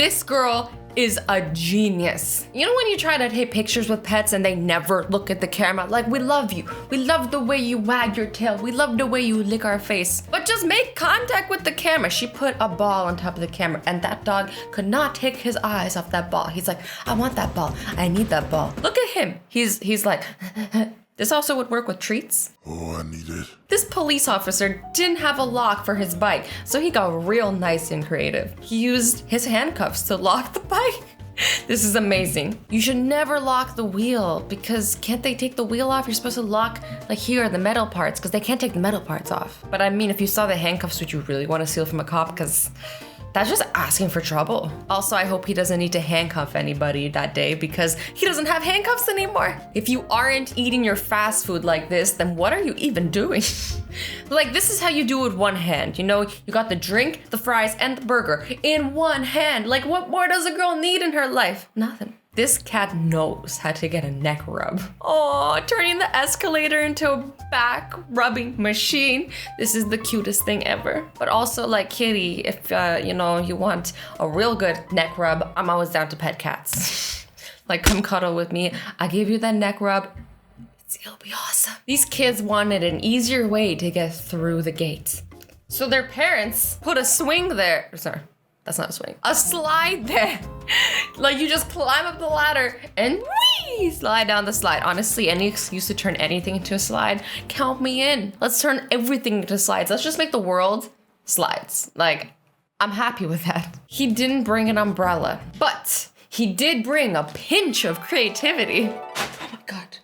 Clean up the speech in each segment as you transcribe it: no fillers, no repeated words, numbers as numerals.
This girl is a genius. You know when you try to take pictures with pets and they never look at the camera? Like, we love you. We love the way you wag your tail. We love the way you lick our face. But just make contact with the camera. She put a ball on top of the camera and that dog could not take his eyes off that ball. He's like, I want that ball. I need that ball. Look at him. He's like, this also would work with treats. Oh, I need it. This police officer didn't have a lock for his bike, so he got real nice and creative. He used his handcuffs to lock the bike. This is amazing. You should never lock the wheel because can't they take the wheel off? You're supposed to lock like here the metal parts because they can't take the metal parts off. But I mean, if you saw the handcuffs, would you really want to steal from a cop? Because that's just asking for trouble. Also, I hope he doesn't need to handcuff anybody that day because he doesn't have handcuffs anymore. If you aren't eating your fast food like this, then what are you even doing? Like, this is how you do it with one hand. You know, you got the drink, the fries, and the burger in one hand. Like, what more does a girl need in her life? Nothing. This cat knows how to get a neck rub. Oh, turning the escalator into a back rubbing machine. This is the cutest thing ever. But also, like, kitty, if you know, you want a real good neck rub, I'm always down to pet cats. Like, come cuddle with me. I give you that neck rub. It'll be awesome. These kids wanted an easier way to get through the gate. So their parents put a swing there. Sorry. That's not a swing. A slide there. Like, you just climb up the ladder and whee, slide down the slide. Honestly, any excuse to turn anything into a slide, count me in. Let's turn everything into slides. Let's just make the world slides. Like, I'm happy with that. He didn't bring an umbrella, but he did bring a pinch of creativity. Oh my God.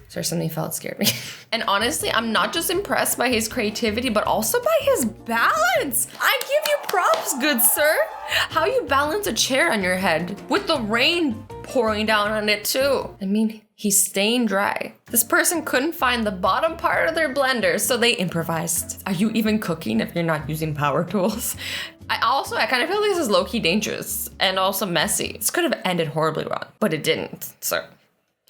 Sorry, something felt scared me. And honestly, I'm not just impressed by his creativity, but also by his balance. I give you props, good sir. How you balance a chair on your head with the rain pouring down on it too. I mean, he's staying dry. This person couldn't find the bottom part of their blender, so they improvised. Are you even cooking if you're not using power tools? I kind of feel this is low-key dangerous and also messy. This could have ended horribly wrong, but it didn't, so.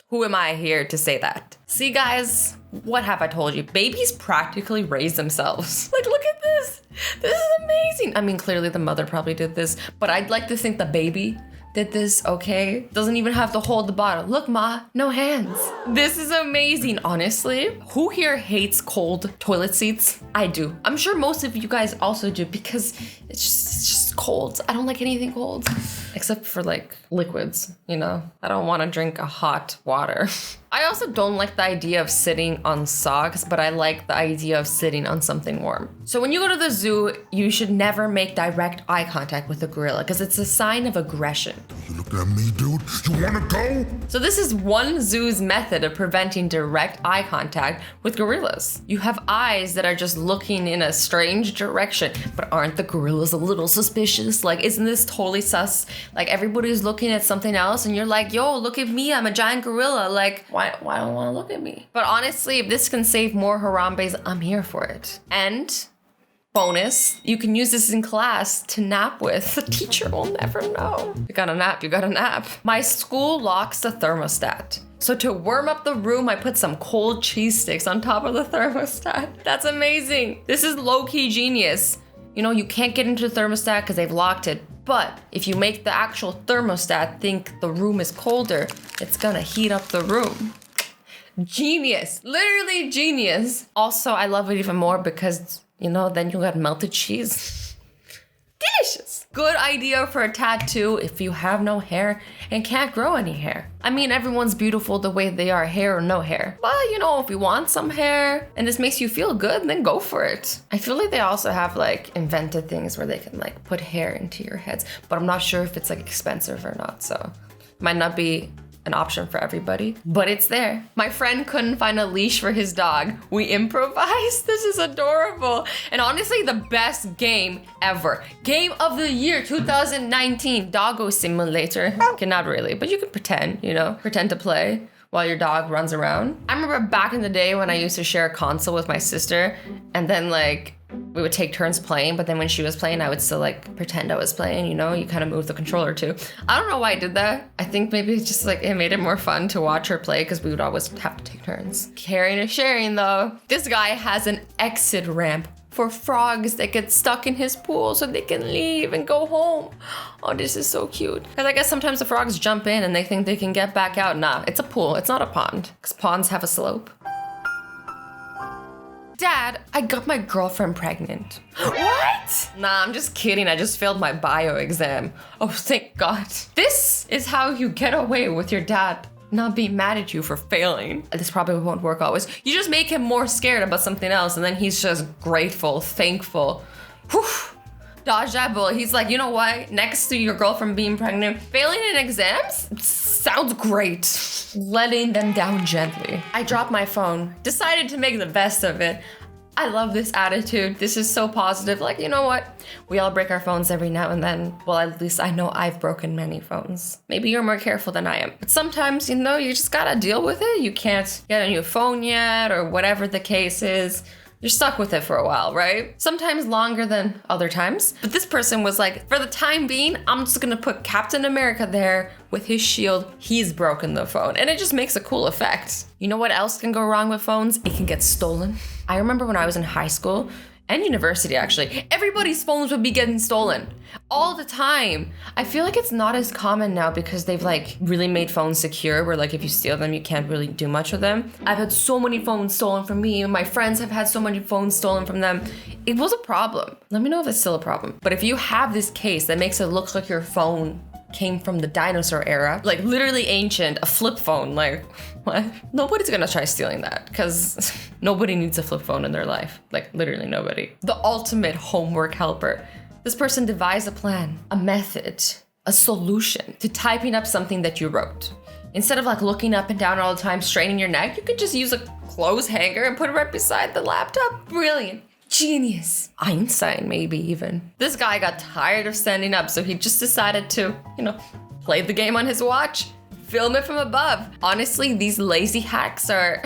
Who am I here to say that? See, guys, what have I told you? Babies practically raise themselves. Like, look at this. This is amazing. I mean, clearly the mother probably did this, but I'd like to think the baby did this, okay? Doesn't even have to hold the bottle. Look, Ma, no hands. This is amazing, honestly. Who here hates cold toilet seats? I do. I'm sure most of you guys also do because it's just cold. I don't like anything cold. Except for like liquids, you know? I don't want to drink a hot water. I also don't like the idea of sitting on socks, but I like the idea of sitting on something warm. So when you go to the zoo, you should never make direct eye contact with a gorilla because it's a sign of aggression. You look at me, dude. You wanna go? So this is one zoo's method of preventing direct eye contact with gorillas. You have eyes that are just looking in a strange direction, but aren't the gorillas a little suspicious? Like, isn't this totally sus? Like, everybody's looking at something else and you're like, yo, look at me, I'm a giant gorilla. Like, why don't want to look at me? But honestly, if this can save more Harambe's, I'm here for it. And bonus, you can use this in class to nap with. The teacher will never know. You gotta nap. My school locks the thermostat. So to warm up the room, I put some cold cheese sticks on top of the thermostat. That's amazing. This is low-key genius. You know, you can't get into the thermostat because they've locked it. But if you make the actual thermostat think the room is colder, it's gonna heat up the room. Genius, literally genius. Also, I love it even more because, you know, then you got melted cheese. Delicious. Good idea for a tattoo if you have no hair and can't grow any hair. I mean, everyone's beautiful the way they are, hair or no hair. But, you know, if you want some hair and this makes you feel good, then go for it. I feel like they also have like invented things where they can like put hair into your heads, but I'm not sure if it's like expensive or not. So might not be an option for everybody, but it's there. My friend couldn't find a leash for his dog. We improvised. This is adorable. And honestly, the best game ever. Game of the year 2019, Doggo Simulator. Okay, not really, but you can pretend, you know, pretend to play while your dog runs around. I remember back in the day when I used to share a console with my sister and then like we would take turns playing, but then when she was playing, I would still like pretend I was playing, you know, you kind of move the controller too. I don't know why I did that. I think maybe it's just like, it made it more fun to watch her play because we would always have to take turns. Caring is sharing though. This guy has an exit ramp for frogs that get stuck in his pool so they can leave and go home. Oh, this is so cute. Because I guess sometimes the frogs jump in and they think they can get back out. Nah, it's a pool. It's not a pond. Because ponds have a slope. Dad, I got my girlfriend pregnant. What? Nah, I'm just kidding. I just failed my bio exam. Oh, thank God. This is how you get away with your dad not being mad at you for failing. This probably won't work always. You just make him more scared about something else and then he's just grateful, thankful. Whew. Dodge that bullet. He's like, you know what? Next to your girlfriend being pregnant, failing in exams? Sounds great. Letting them down gently. I dropped my phone, decided to make the best of it. I love this attitude. This is so positive. Like, you know what? We all break our phones every now and then. Well, at least I know I've broken many phones. Maybe you're more careful than I am. But sometimes, you know, you just gotta deal with it. You can't get a new phone yet or whatever the case is. You're stuck with it for a while, right? Sometimes longer than other times. But this person was like, for the time being, I'm just gonna put Captain America there with his shield. He's broken the phone. And it just makes a cool effect. You know what else can go wrong with phones? It can get stolen. I remember when I was in high school and university, actually, everybody's phones would be getting stolen all the time. I feel like it's not as common now because they've like really made phones secure where like if you steal them, you can't really do much with them. I've had so many phones stolen from me. My friends have had so many phones stolen from them. It was a problem. Let me know if it's still a problem. But if you have this case that makes it look like your phone came from the dinosaur era, like literally ancient, a flip phone, like what? Nobody's gonna try stealing that because nobody needs a flip phone in their life. Like literally nobody. The ultimate homework helper. This person devised a plan, a method, a solution to typing up something that you wrote. Instead of like looking up and down all the time, straining your neck, you could just use a clothes hanger and put it right beside the laptop. Brilliant. Genius. Einstein, maybe even. This guy got tired of standing up, so he just decided to, you know, play the game on his watch, film it from above. Honestly, these lazy hacks are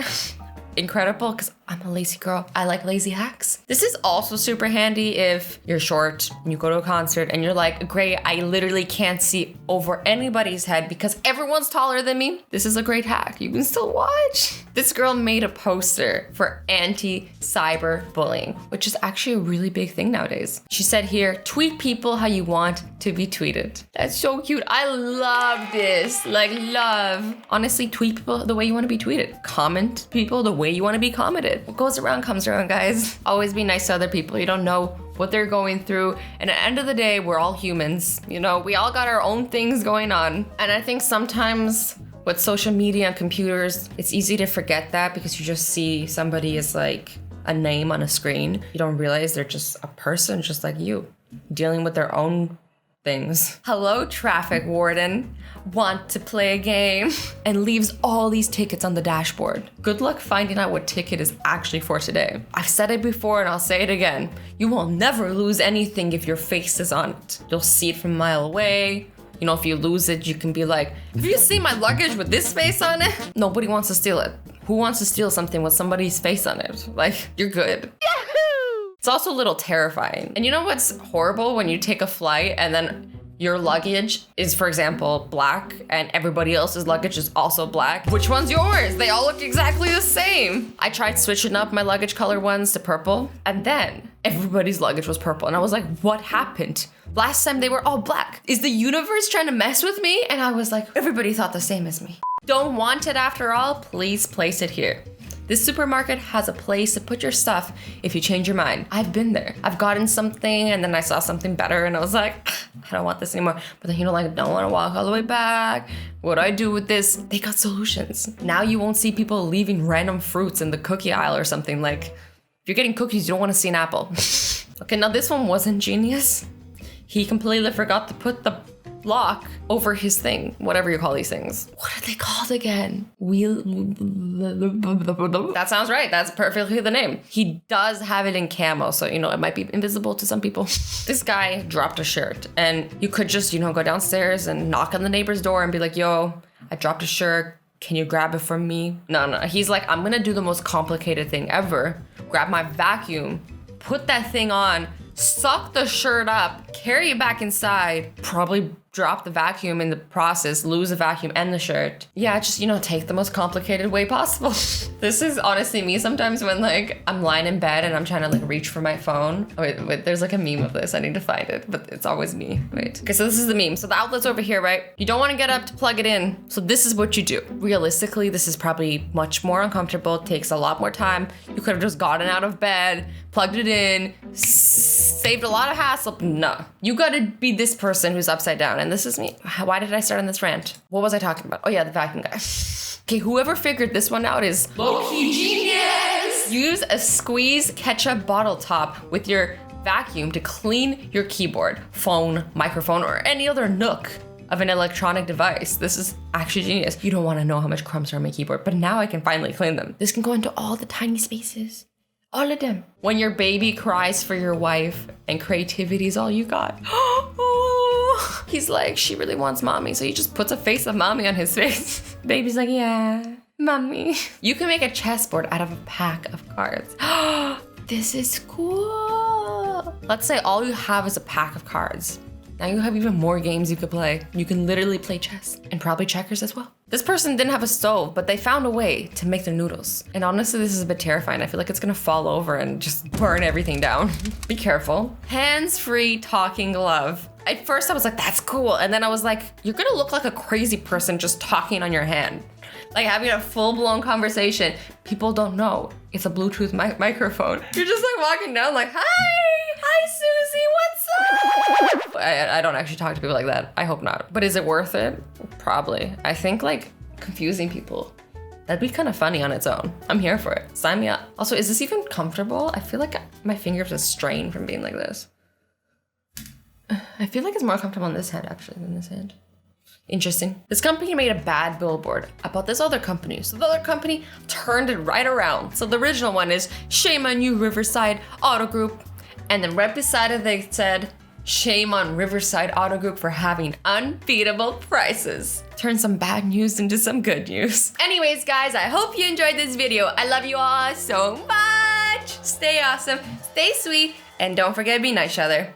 incredible because I'm a lazy girl. I like lazy hacks. This is also super handy if you're short and you go to a concert and you're like, great, I literally can't see over anybody's head because everyone's taller than me. This is a great hack. You can still watch. This girl made a poster for anti-cyber bullying, which is actually a really big thing nowadays. She said here, tweet people how you want to be tweeted. That's so cute. I love this. Like, love. Honestly, tweet people the way you want to be tweeted. Comment people the way you want to be commented. What goes around comes around, guys. Always be nice to other people. You don't know what they're going through. And at the end of the day, we're all humans. You know, we all got our own things going on. And I think sometimes with social media and computers, it's easy to forget that because you just see somebody as like a name on a screen. You don't realize they're just a person just like you, dealing with their own things. Hello, traffic warden. Want to play a game? And leaves all these tickets on the dashboard. Good luck finding out what ticket is actually for today. I've said it before and I'll say it again. You will never lose anything if your face is on it. You'll see it from a mile away. You know, if you lose it, you can be like, have you seen my luggage with this face on it? Nobody wants to steal it. Who wants to steal something with somebody's face on it? Like, you're good. Yahoo! It's also a little terrifying. And you know what's horrible? When you take a flight and then your luggage is, for example, black and everybody else's luggage is also black. Which one's yours? They all look exactly the same. I tried switching up my luggage color ones to purple and then everybody's luggage was purple. And I was like, what happened? Last time they were all black. Is the universe trying to mess with me? And I was like, everybody thought the same as me. Don't want it after all? Please place it here. This supermarket has a place to put your stuff if you change your mind. I've been there. I've gotten something and then I saw something better and I was like, I don't want this anymore. But then, you know, like, I don't want to walk all the way back. What do I do with this? They got solutions. Now you won't see people leaving random fruits in the cookie aisle or something. Like, if you're getting cookies, you don't want to see an apple. Okay, now this one wasn't genius. He completely forgot to put the lock over his thing, whatever you call these things. What are they called again? That sounds right. That's perfectly the name. He does have it in camo, so, you know, it might be invisible to some people. This guy dropped a shirt and you could just, you know, go downstairs and knock on the neighbor's door and be like, yo, I dropped a shirt. Can you grab it from me? No. He's like, I'm gonna do the most complicated thing ever. Grab my vacuum, put that thing on, suck the shirt up, carry it back inside, probably drop the vacuum in the process, lose the vacuum and the shirt. Yeah, just, take the most complicated way possible. This is honestly me sometimes when like I'm lying in bed and I'm trying to like reach for my phone. Oh, wait, there's like a meme of this. I need to find it, but it's always me. Wait. Okay, so this is the meme. So the outlet's over here, right? You don't want to get up to plug it in. So this is what you do. Realistically, this is probably much more uncomfortable. It takes a lot more time. You could have just gotten out of bed, plugged it in, saved a lot of hassle. No, you gotta be this person who's upside down. And this is me. Why did I start on this rant? What was I talking about? Oh yeah, the vacuum guy. Okay, whoever figured this one out is low-key genius. Use a squeeze ketchup bottle top with your vacuum to clean your keyboard, phone, microphone, or any other nook of an electronic device. This is actually genius. You don't want to know how much crumbs are on my keyboard, but now I can finally clean them. This can go into all the tiny spaces. All of them. When your baby cries for your wife and creativity is all you got. He's like, she really wants mommy. So he just puts a face of mommy on his face. Baby's like, yeah, mommy. You can make a chessboard out of a pack of cards. This is cool. Let's say all you have is a pack of cards. Now you have even more games you could play. You can literally play chess and probably checkers as well. This person didn't have a stove, but they found a way to make their noodles. And honestly, this is a bit terrifying. I feel like it's gonna fall over and just burn everything down. Be careful. Hands-free talking glove. At first I was like, that's cool. And then I was like, you're gonna look like a crazy person just talking on your hand. Like having a full-blown conversation. People don't know it's a Bluetooth microphone. You're just like walking down like, hi Susie, what's up? I don't actually talk to people like that. I hope not. But is it worth it? Probably. I think like confusing people, that'd be kind of funny on its own. I'm here for it. Sign me up. Also, is this even comfortable? I feel like my fingers are strained from being like this. I feel like it's more comfortable on this hand actually than this hand. Interesting. This company made a bad billboard about this other company. So the other company turned it right around. So the original one is, shame on you, Riverside Auto Group. And then right beside it, they said, shame on Riverside Auto Group for having unbeatable prices. Turn some bad news into some good news. Anyways, guys, I hope you enjoyed this video. I love you all so much. Stay awesome, stay sweet, and don't forget to be nice to each other.